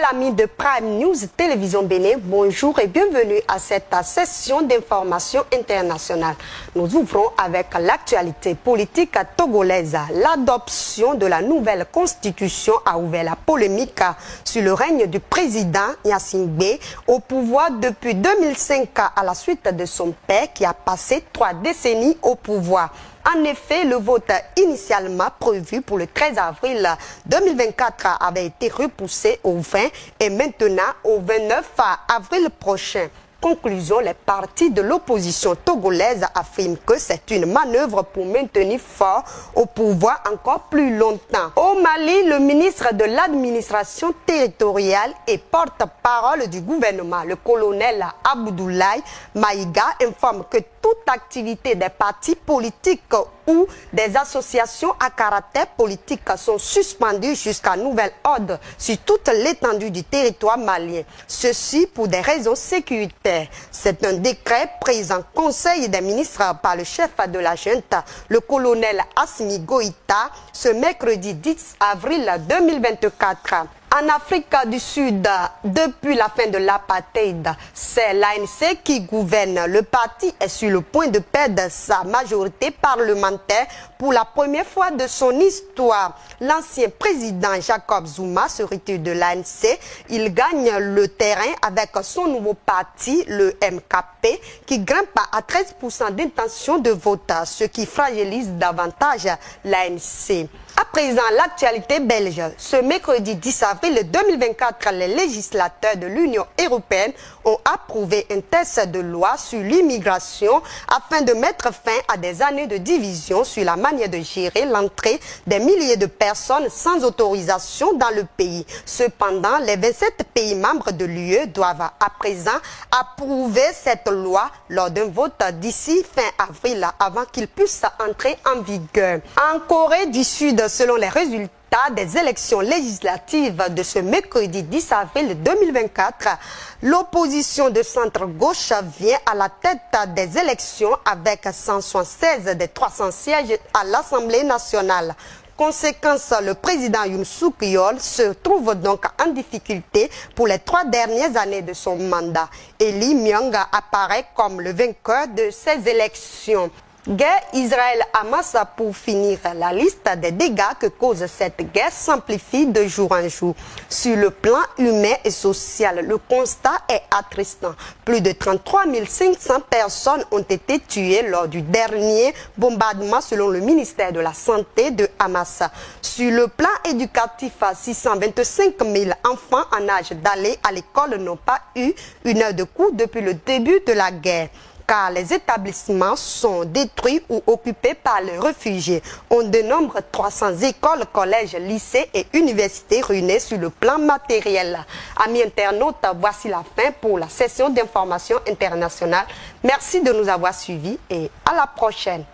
Fidèles amis de Prime News Télévision Bénin, bonjour et bienvenue à cette session d'information internationale. Nous ouvrons avec l'actualité politique togolaise. L'adoption de la nouvelle constitution a ouvert la polémique sur le règne du président Gnassingbé au pouvoir depuis 2005 à la suite de son père qui a passé 3 décennies au pouvoir. En effet, le vote initialement prévu pour le 13 avril 2024 avait été repoussé au 20 et maintenant au 29 avril prochain. Conclusion, les partis de l'opposition togolaise affirment que c'est une manœuvre pour maintenir fort au pouvoir encore plus longtemps. Au Mali, le ministre de l'administration territoriale et porte-parole du gouvernement, le colonel Abdoulaye Maïga, informe que toute activité des partis politiques ou des associations à caractère politique sont suspendues jusqu'à nouvel ordre sur toute l'étendue du territoire malien. Ceci pour des raisons sécuritaires. C'est un décret pris en conseil des ministres par le chef de la junte, le colonel Assimi Goïta, ce mercredi 10 avril 2024. En Afrique du Sud, depuis la fin de l'apartheid, c'est l'ANC qui gouverne. Le parti est sur le point de perdre sa majorité parlementaire pour la première fois de son histoire. L'ancien président Jacob Zuma se retire de l'ANC. Il gagne le terrain avec son nouveau parti, le MKP, qui grimpe à 13% d'intention de vote, ce qui fragilise davantage l'ANC. À présent, l'actualité belge. Ce mercredi 10 avril 2024, les législateurs de l'Union européenne ont approuvé un texte de loi sur l'immigration afin de mettre fin à des années de division sur la manière de gérer l'entrée des milliers de personnes sans autorisation dans le pays. Cependant, les 27 pays membres de l'UE doivent à présent approuver cette loi lors d'un vote d'ici fin avril avant qu'il puisse entrer en vigueur. En Corée du Sud, selon les résultats des élections législatives de ce mercredi 10 avril 2024, l'opposition de centre-gauche vient à la tête des élections avec 176 des 300 sièges à l'Assemblée nationale. Conséquence, le président Yoon Suk-yeol se trouve donc en difficulté pour les 3 dernières années de son mandat. Et Lee Myung apparaît comme le vainqueur de ces élections. Guerre Israël-Hamas pour finir. La liste des dégâts que cause cette guerre s'amplifie de jour en jour. Sur le plan humain et social, le constat est attristant. Plus de 33 500 personnes ont été tuées lors du dernier bombardement selon le ministère de la Santé de Hamas. Sur le plan éducatif, 625 000 enfants en âge d'aller à l'école n'ont pas eu une heure de cours depuis le début de la guerre, car les établissements sont détruits ou occupés par les réfugiés. On dénombre 300 écoles, collèges, lycées et universités ruinées sur le plan matériel. Amis internautes, voici la fin pour la session d'information internationale. Merci de nous avoir suivis et à la prochaine.